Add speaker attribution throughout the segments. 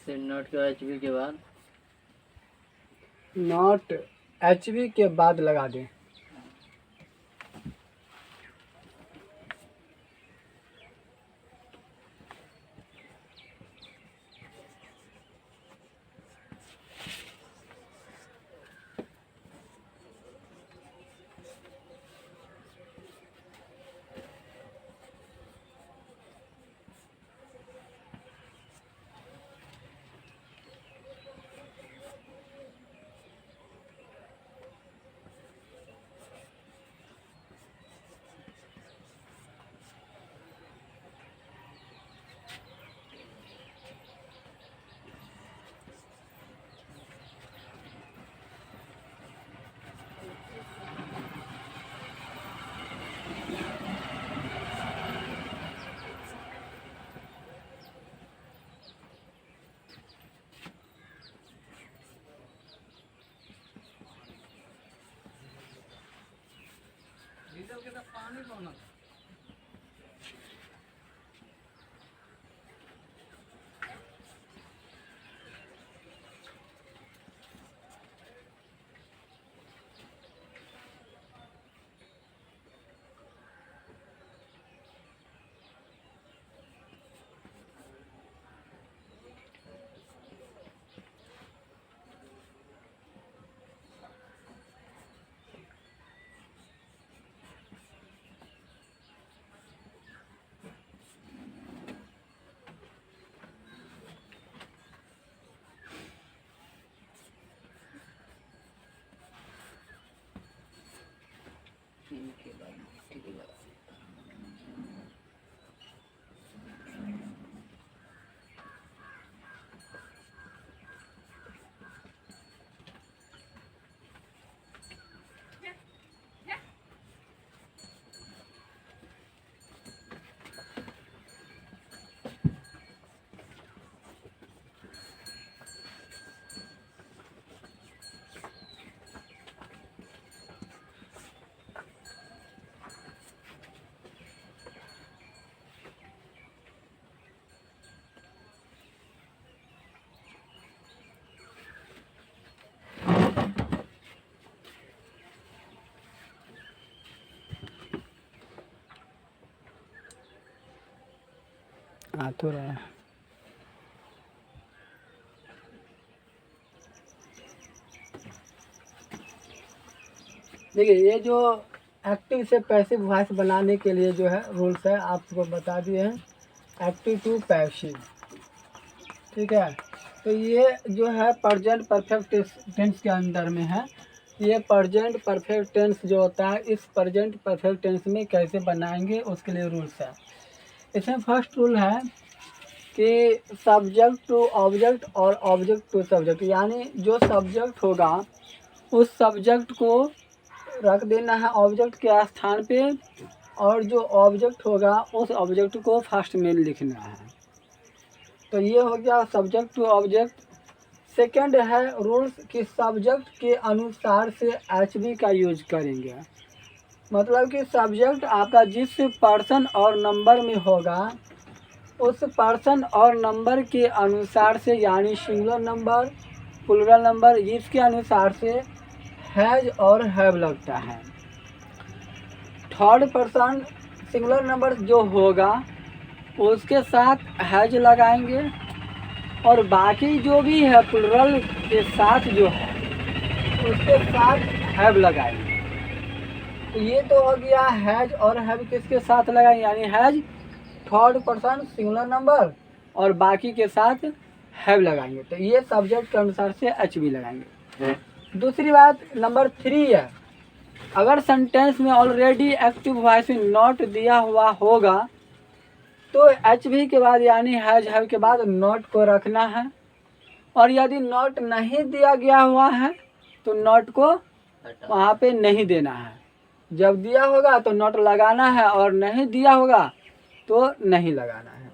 Speaker 1: फिर नॉट के एचवी के बाद
Speaker 2: नॉट एचवी के बाद लगा दें। पानी कौन के बाद ठीक है। आ तो रहा है। देखिए ये जो एक्टिव से पैसिव वॉइस बनाने के लिए जो है रूल्स है आपको बता दिए हैं। एक्टिव टू पैसिव, ठीक है। तो ये जो है प्रेजेंट परफेक्ट टेंस के अंदर में है। ये प्रेजेंट परफेक्ट टेंस जो होता है, इस प्रेजेंट परफेक्ट टेंस में कैसे बनाएंगे उसके लिए रूल्स है। इसमें फर्स्ट रूल है कि सब्जेक्ट टू ऑब्जेक्ट और ऑब्जेक्ट टू सब्जेक्ट, यानी जो सब्जेक्ट होगा उस सब्जेक्ट को रख देना है ऑब्जेक्ट के स्थान पे, और जो ऑब्जेक्ट होगा उस ऑब्जेक्ट को फर्स्ट में लिखना है। तो ये हो गया सब्जेक्ट टू ऑब्जेक्ट। सेकंड है रूल्स कि सब्जेक्ट के अनुसार से एचवी का यूज करेंगे। मतलब कि सब्जेक्ट आपका जिस पर्सन और नंबर में होगा उस पर्सन और नंबर के अनुसार से, यानी सिंगुलर नंबर प्लूरल नंबर, इसके अनुसार से हैज और हैव लगता है। थर्ड पर्सन सिंगुलर नंबर जो होगा उसके साथ हैज लगाएंगे, और बाकी जो भी है प्लूरल के साथ जो है उसके साथ हैव लगाएंगे। तो ये तो हो गया हैज और हैव किसके साथ लगाएंगे, यानी has third person singular number और बाकी के साथ हैव लगाएंगे। तो ये सब्जेक्ट के अनुसार से एच बी लगाएंगे। दूसरी बात नंबर 3 है, अगर सेंटेंस में ऑलरेडी एक्टिव वॉइस नॉट दिया हुआ होगा तो एच बी के बाद यानी हैज हैव के बाद नॉट को रखना है, और यदि नॉट नहीं दिया गया हुआ है तो नॉट को वहाँ पे नहीं देना है। जब दिया होगा तो नॉट लगाना है और नहीं दिया होगा तो नहीं लगाना है।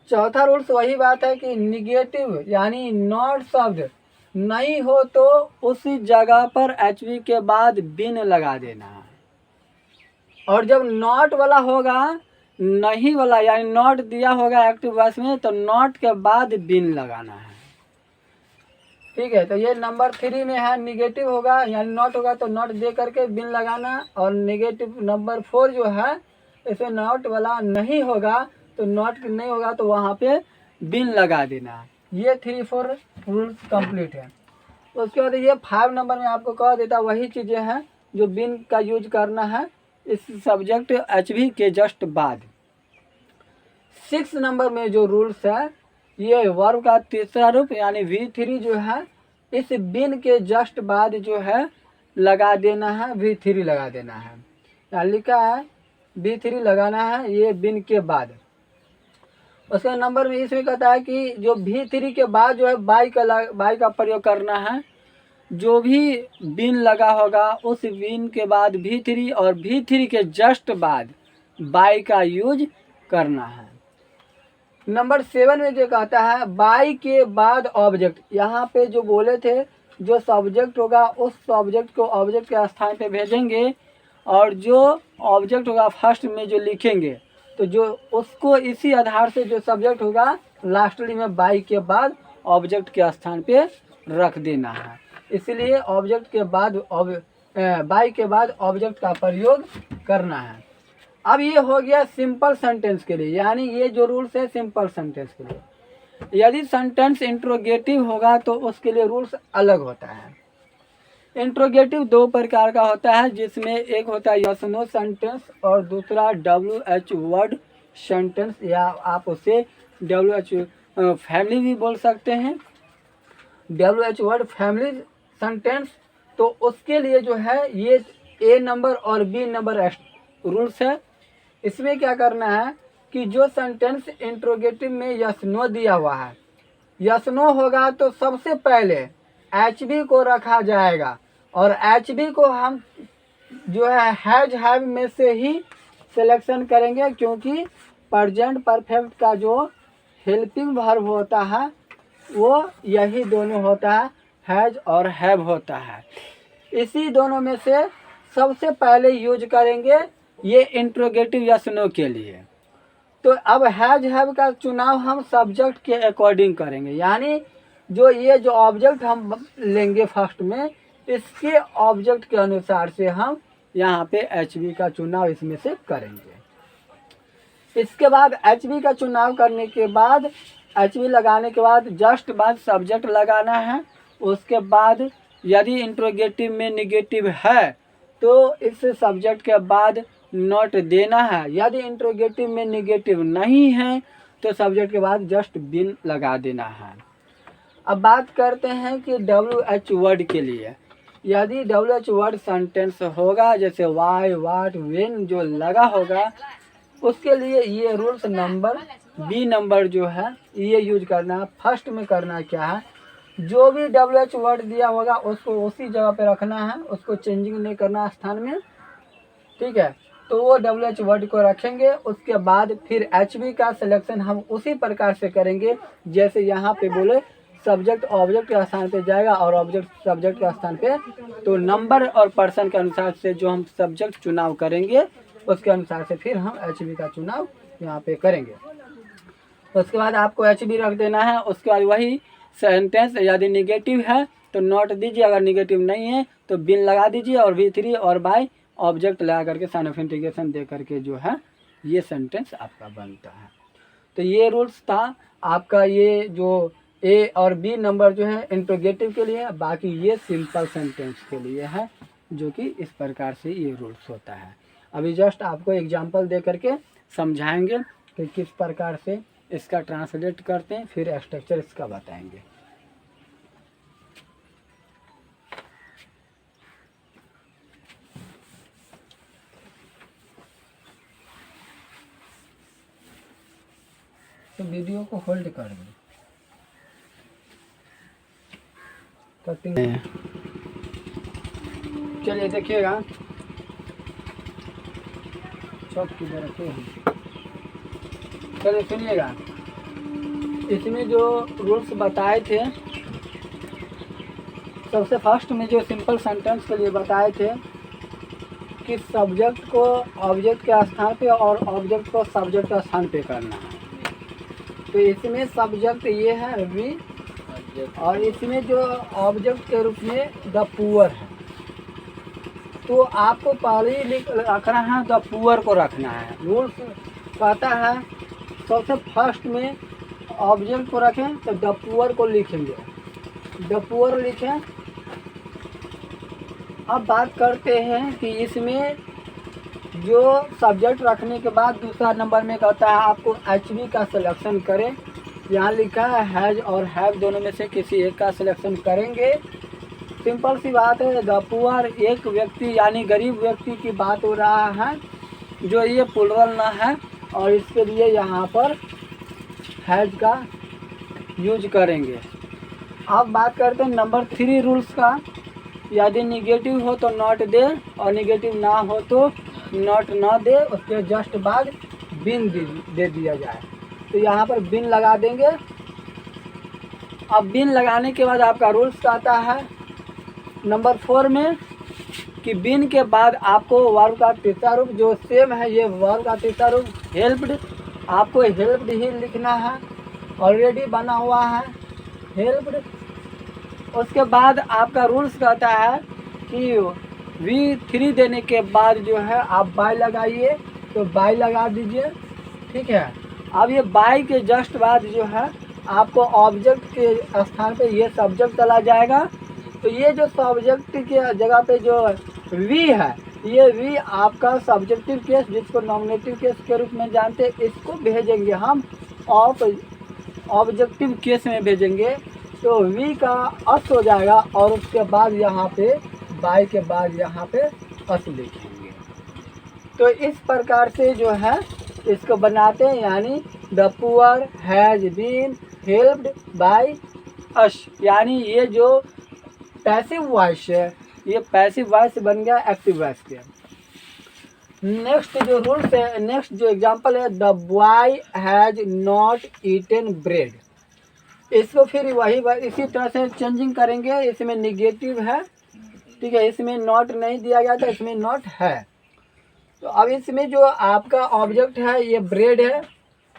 Speaker 2: चौथा रूल्स वही बात है कि निगेटिव यानी नॉट शब्द नहीं हो तो उसी जगह पर एच बी के बाद बिन लगा देना है, और जब नॉट वाला होगा नहीं वाला यानी नॉट दिया होगा एक्टिव वॉइस में तो नॉट के बाद बिन लगाना है। ठीक है, तो ये नंबर 3 में है निगेटिव होगा यानी नॉट होगा तो नॉट दे करके बिन लगाना, और निगेटिव नंबर 4 जो है इसमें नॉट वाला नहीं होगा तो नॉट नहीं होगा तो वहाँ पे बिन लगा देना। ये 3-4 रूल्स कंप्लीट है। उसके बाद ये 5 नंबर में आपको कह देता वही चीज़ें हैं जो बिन का यूज करना है इस सब्जेक्ट एचवी के जस्ट बाद। 6 नंबर में जो रूल्स है ये वर्ब का तीसरा रूप यानी V3 जो है इस बिन के जस्ट बाद जो है लगा देना है, V3 लगा देना है। यहाँ लिखा है V3 लगाना है ये बिन के बाद। उसके नंबर में इसमें कहता है कि जो V3 के बाद जो है बाई का प्रयोग करना है। जो भी बिन लगा होगा उस बिन के बाद V3 और V3 के जस्ट बाद बाई का यूज करना है। नंबर 7 में जो कहता है बाई के बाद ऑब्जेक्ट, यहाँ पे जो बोले थे जो सब्जेक्ट होगा उस सब्जेक्ट को ऑब्जेक्ट के स्थान पे भेजेंगे और जो ऑब्जेक्ट होगा फर्स्ट में जो लिखेंगे तो जो उसको इसी आधार से जो सब्जेक्ट होगा लास्टली में बाई के बाद ऑब्जेक्ट के स्थान पे रख देना है। इसलिए ऑब्जेक्ट के बाद बाई के बाद ऑब्जेक्ट का प्रयोग करना है। अब ये हो गया सिंपल सेंटेंस के लिए, यानी ये जो रूल्स है सिंपल सेंटेंस के लिए। यदि सेंटेंस इंट्रोगेटिव होगा तो उसके लिए रूल्स अलग होता है। इंट्रोगेटिव 2 प्रकार का होता है जिसमें एक होता है यस नो सेंटेंस और दूसरा WH वर्ड सेंटेंस, या आप उसे WH फैमिली भी बोल सकते हैं, WH वर्ड फैमिली सेंटेंस। तो उसके लिए जो है ये A नंबर और B नंबर रूल्स है। इसमें क्या करना है कि जो सेंटेंस इंट्रोगेटिव में यस नो दिया हुआ है, यस नो होगा तो सबसे पहले HB को रखा जाएगा और HB को हम जो है हैज हैव में से ही सिलेक्शन करेंगे क्योंकि प्रेजेंट परफेक्ट का जो हेल्पिंग वर्ब होता है वो यही दोनों होता है, हैज और हैव होता है। इसी दोनों में से सबसे पहले यूज करेंगे ये इंट्रोगेटिव यस नो के लिए। तो अब हैज हैव का चुनाव हम सब्जेक्ट के अकॉर्डिंग करेंगे, यानी जो ये जो ऑब्जेक्ट हम लेंगे फर्स्ट में इसके ऑब्जेक्ट के अनुसार से हम यहाँ पे HB का चुनाव इसमें से करेंगे। इसके बाद HB का चुनाव करने के बाद HB लगाने के बाद जस्ट बाद सब्जेक्ट लगाना है। उसके बाद यदि इंट्रोगेटिव में निगेटिव है तो इस सब्जेक्ट के बाद नॉट देना है। यदि इंट्रोगेटिव में निगेटिव नहीं है तो सब्जेक्ट के बाद जस्ट बिन लगा देना है। अब बात करते हैं कि WH वर्ड के लिए। यदि WH वर्ड सेंटेंस होगा जैसे वाई वाट वेन जो लगा होगा उसके लिए ये रूल्स नंबर B नंबर जो है ये यूज करना है। फर्स्ट में करना क्या है, जो भी WH वर्ड दिया होगा उसको उसी जगह पे रखना है, उसको चेंजिंग नहीं करना स्थान में। ठीक है, तो वो WH वर्ड को रखेंगे। उसके बाद फिर HB का सिलेक्शन हम उसी प्रकार से करेंगे जैसे यहाँ पे बोले सब्जेक्ट ऑब्जेक्ट के स्थान पे जाएगा और ऑब्जेक्ट सब्जेक्ट के स्थान पे, तो नंबर और पर्सन के अनुसार से जो हम सब्जेक्ट चुनाव करेंगे उसके अनुसार से फिर हम HB का चुनाव यहाँ पे करेंगे। उसके बाद आपको HB रख देना है। उसके बाद वही सेंटेंस यदि निगेटिव है तो नॉट दीजिए, अगर निगेटिव नहीं है तो बिन लगा दीजिए और V3 और बाय ऑब्जेक्ट लगा करके साइन ऑफ इंटीग्रेशन दे करके जो है ये सेंटेंस आपका बनता है। तो ये रूल्स था आपका, ये जो A और B नंबर जो है इंट्रोगेटिव के लिए, बाकी ये सिंपल सेंटेंस के लिए है जो कि इस प्रकार से ये रूल्स होता है। अभी जस्ट आपको एग्जांपल दे करके समझाएंगे कि किस प्रकार से इसका ट्रांसलेट करते हैं, फिर स्ट्रक्चर इसका बताएंगे। तो वीडियो को होल्ड कर दें। चलिए देखिएगा, चौक किधर रखे हैं, चलिए सुनिएगा। इसमें जो रूल्स बताए थे सबसे फर्स्ट में जो सिंपल सेंटेंस के लिए बताए थे कि सब्जेक्ट को ऑब्जेक्ट के स्थान पे और ऑब्जेक्ट को सब्जेक्ट के स्थान पे करना है। तो इसमें सब्जेक्ट ये है वी, और इसमें जो ऑब्जेक्ट के रूप में द पुअर है। तो आपको पहले ही रखना है, द पुअर को रखना है। रूल्स कहता है सबसे फर्स्ट में ऑब्जेक्ट को रखें तो द पुअर को लिखेंगे, द पुअर लिखें। अब बात करते हैं कि इसमें जो सब्जेक्ट रखने के बाद दूसरा नंबर में कहता है आपको एचवी का सिलेक्शन करें। यहाँ लिखा है हैज और हैव दोनों में से किसी एक का सिलेक्शन करेंगे। सिंपल सी बात है, द पुअर एक व्यक्ति यानी गरीब व्यक्ति की बात हो रहा है, जो ये प्लुरल ना है, और इसके लिए यहाँ पर हैज का यूज करेंगे। अब बात करते हैं नंबर 3 रूल्स का। यदि निगेटिव हो तो नॉट दे, और निगेटिव ना हो तो नॉट ना दे, उसके जस्ट बाद बिन दे दिया जाए। तो यहाँ पर बिन लगा देंगे। अब बिन लगाने के बाद आपका रूल्स कहता है नंबर 4 में कि बिन के बाद आपको वर्ब का तीसरा रूप जो सेम है, ये वर्ब का तीसरा रूप हेल्प्ड, आपको हेल्प्ड ही लिखना है, ऑलरेडी बना हुआ है हेल्प्ड। उसके बाद आपका रूल्स कहता है कि V3 देने के बाद जो है आप बाय लगाइए, तो बाय लगा दीजिए, ठीक है। अब ये बाय के जस्ट बाद जो है आपको ऑब्जेक्ट के स्थान पे ये सब्जेक्ट चला जाएगा। तो ये जो सब्जेक्ट के जगह पे जो वी है, ये वी आपका सब्जेक्टिव केस जिसको नॉमिनेटिव केस के रूप में जानते हैं, इसको भेजेंगे हम ऑब्जेक्टिव केस में भेजेंगे। तो वी का अस हो जाएगा, और उसके बाद यहाँ पे बाय के बाद यहाँ पे अस लिखेंगे। तो इस प्रकार से जो है इसको बनाते हैं, यानी the poor has been helped by us, यानी ये जो पैसिव वॉइस है ये पैसिव वॉइस बन गया एक्टिव वॉइस के। नेक्स्ट जो रूल्स है, नेक्स्ट जो एग्जांपल है, the boy has not eaten bread. इसको फिर वही इसी तरह से चेंजिंग करेंगे। इसमें निगेटिव है, ठीक है, इसमें नॉट नहीं दिया गया था, इसमें नॉट है। तो अब इसमें जो आपका ऑब्जेक्ट है ये ब्रेड है,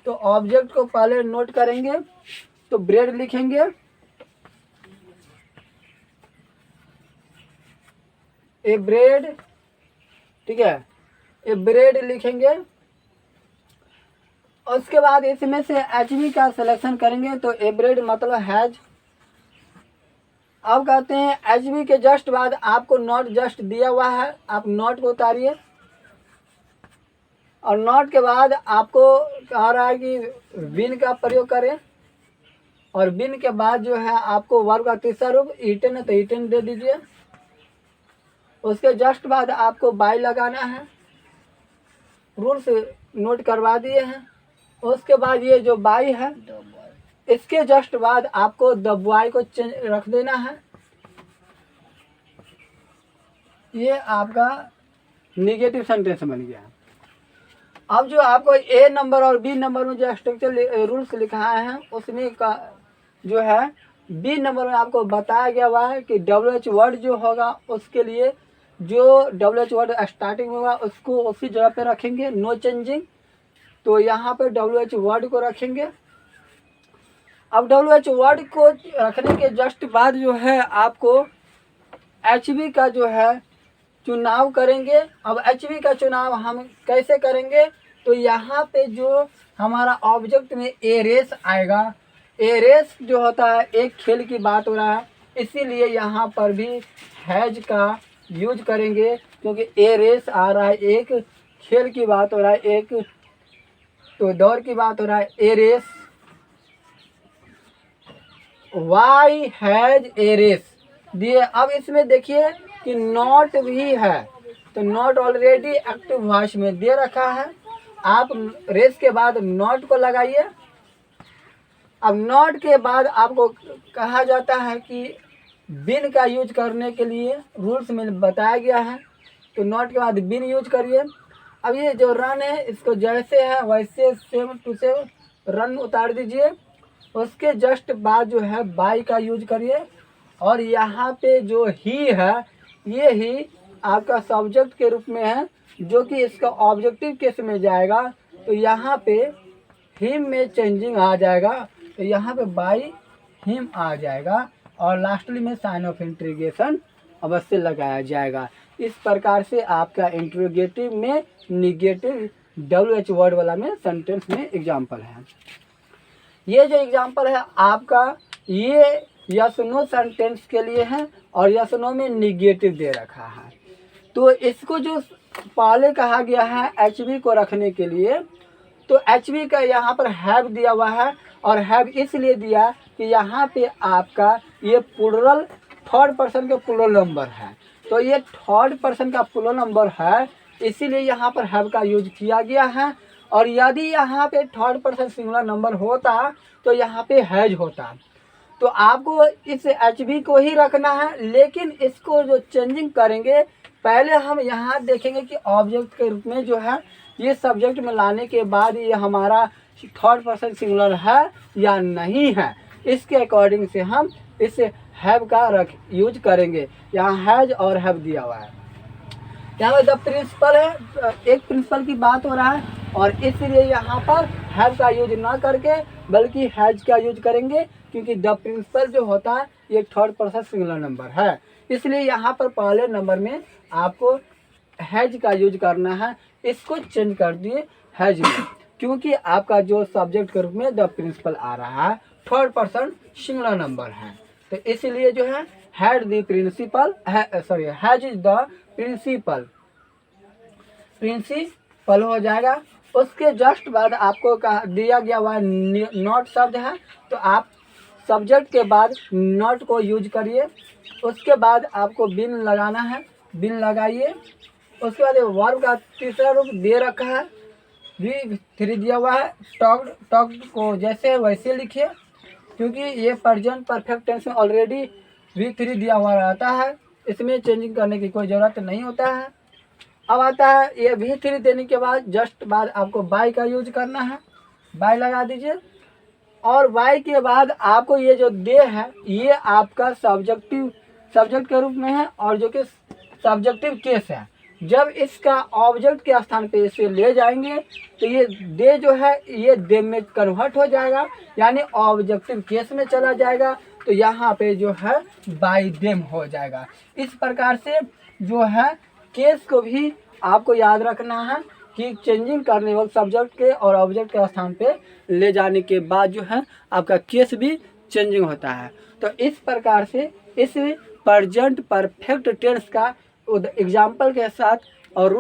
Speaker 2: तो ऑब्जेक्ट को पहले नोट करेंगे, तो ब्रेड लिखेंगे, ए ब्रेड, ठीक है, ए ब्रेड लिखेंगे। उसके बाद इसमें से एचवी का सिलेक्शन करेंगे, तो ए ब्रेड मतलब हैज। अब कहते हैं एचवी के जस्ट बाद आपको नॉट जस्ट दिया हुआ है, आप नॉट को उतारिए, और नॉट के बाद आपको कह रहा है कि बिन का प्रयोग करें, और बिन के बाद जो है आपको वर्ब का तीसरा रूप ईटन है तो ईटन दे दीजिए। उसके जस्ट बाद आपको बाय लगाना है, रूल्स नोट करवा दिए हैं। उसके बाद ये जो बाय है इसके जस्ट बाद आपको द बॉय को रख देना है। ये आपका निगेटिव सेंटेंस बन गया। अब जो आपको ए नंबर और बी नंबर में जो स्ट्रक्चर रूल्स लिखाए हैं उसमें का जो है बी नंबर में आपको बताया गया हुआ है कि WH वर्ड जो होगा उसके लिए जो WH वर्ड स्टार्टिंग में होगा उसको उसी जगह पे रखेंगे, नो चेंजिंग। तो यहाँ पे WH वर्ड को रखेंगे। अब WH वर्ड को रखने के जस्ट बाद जो है आपको HV का जो है चुनाव करेंगे। अब HV का चुनाव हम कैसे करेंगे, तो यहाँ पे जो हमारा ऑब्जेक्ट में ए रेस आएगा, ए रेस जो होता है एक खेल की बात हो रहा है, इसीलिए यहाँ पर भी हैज का यूज करेंगे, क्योंकि ए रेस आ रहा है, एक खेल की बात हो रहा है, एक तो दौड़ की बात हो रहा है, a race. Y has a race दिए। अब इसमें देखिए कि नॉट भी है, तो नॉट ऑलरेडी एक्टिव वॉइस में दे रखा है, आप रेस के बाद नॉट को लगाइए। अब नॉट के बाद आपको कहा जाता है कि बिन का यूज करने के लिए रूल्स में बताया गया है, तो नॉट के बाद बिन यूज करिए। अब ये जो रन है इसको जैसे है वैसे सेम टू सेम रन उतार दीजिए। उसके जस्ट बाद जो है बाय का यूज करिए, और यहाँ पे जो ही है ये ही आपका सब्जेक्ट के रूप में है, जो कि इसका ऑब्जेक्टिव केस में जाएगा तो यहाँ पे हिम में चेंजिंग आ जाएगा, तो यहाँ पे बाई हिम आ जाएगा और लास्टली में साइन ऑफ इंट्रीगेशन अवश्य लगाया जाएगा। इस प्रकार से आपका इंट्रोगेटिव में निगेटिव WH वर्ड वाला में सेंटेंस में एग्जाम्पल है। ये जो एग्जाम्पल है आपका, ये यस नो सेंटेंस के लिए है और यस नो में निगेटिव दे रखा है। तो इसको जो पहले कहा गया है HV को रखने के लिए, तो HV का यहाँ पर हैव दिया हुआ है और हैव इसलिए दिया कि यहाँ पे आपका ये प्लूरल थर्ड पर्सन का प्लूरल नंबर है, तो ये थर्ड पर्सन का प्लूरल नंबर है, इसीलिए यहाँ पर हैव का यूज किया गया है। और यदि यहाँ पे थर्ड पर्सन सिंगुलर नंबर होता तो यहाँ पे हैज होता। तो आपको इस HV को ही रखना है, लेकिन इसको जो चेंजिंग करेंगे, पहले हम यहाँ देखेंगे कि ऑब्जेक्ट के रूप में जो है ये सब्जेक्ट में लाने के बाद ये हमारा थर्ड पर्सन सिंगुलर है या नहीं है, इसके अकॉर्डिंग से हम इस हैव का यूज करेंगे। यहाँ हैज और हैव दिया हुआ है, यहाँ पे द प्रिंसिपल है, एक प्रिंसिपल की बात हो रहा है और इसलिए यहाँ पर हैव का यूज ना करके बल्कि हैज का यूज करेंगे, क्योंकि द प्रिंसिपल जो होता है ये थर्ड पर्सन सिंगुलर नंबर है, इसलिए यहाँ पर पहले नंबर में आपको हैज का यूज करना है। इसको चेंज कर दिए हैज में, क्योंकि आपका जो सब्जेक्ट के रूप में द प्रिंसिपल आ रहा है थर्ड पर्सन सिंगुलर नंबर है, तो इसलिए जो है had the principal has the principal principal हो जाएगा। उसके जस्ट बाद आपको दिया गया हुआ नॉट शब्द है, तो आप सब्जेक्ट के बाद नॉट को यूज करिए। उसके बाद आपको बिन लगाना है, बिन लगाइए। उसके बाद वर्ब का तीसरा रूप दे रखा है, V3 दिया हुआ है, टॉक्ड को जैसे है वैसे लिखिए, क्योंकि ये प्रेजेंट परफेक्ट टेंस में ऑलरेडी V3 दिया हुआ रहता है, इसमें चेंजिंग करने की कोई ज़रूरत नहीं होता है। अब आता है ये V3 देने के बाद जस्ट बाद आपको बाय का यूज करना है, बाय लगा दीजिए। और बाय के बाद आपको ये जो दे है ये आपका सब्जेक्ट के रूप में है और जो कि सब्जेक्टिव केस है। जब इसका ऑब्जेक्ट के स्थान पे इसे ले जाएंगे तो ये दे जो है ये दे में कन्वर्ट हो जाएगा, यानी ऑब्जेक्टिव केस में चला जाएगा, तो यहाँ पे जो है बाय देम हो जाएगा। इस प्रकार से जो है केस को भी आपको याद रखना है कि चेंजिंग करने वक्त सब्जेक्ट के और ऑब्जेक्ट के स्थान पे ले जाने के बाद जो है आपका केस भी चेंजिंग होता है। तो इस प्रकार से इस प्रेजेंट परफेक्ट टेंस का एग्जाम्पल के साथ और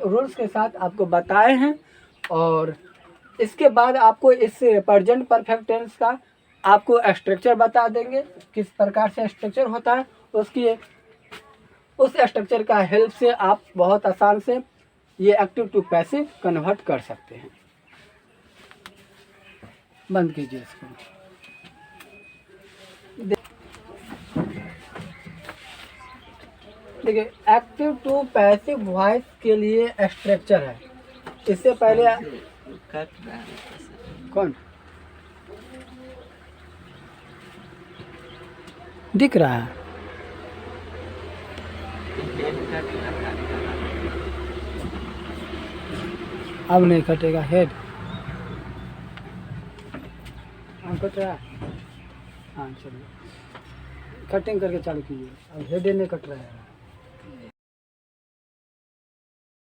Speaker 2: रूल्स के साथ आपको बताए हैं। और इसके बाद आपको इस प्रेजेंट परफेक्ट टेंस का आपको स्ट्रक्चर बता देंगे, किस प्रकार से स्ट्रक्चर होता है। उस स्ट्रक्चर का हेल्प से आप बहुत आसान से ये एक्टिव टू पैसिव कन्वर्ट कर सकते हैं। बंद कीजिए इसको। देखिए एक्टिव टू पैसिव वॉइस के लिए स्ट्रक्चर है। इससे पहले कौन दिख रहा है? अब नहीं कटेगा हेड, कट रहा है। हाँ चलिए कटिंग करके चालू कीजिए। अब हेड नहीं कट रहा है।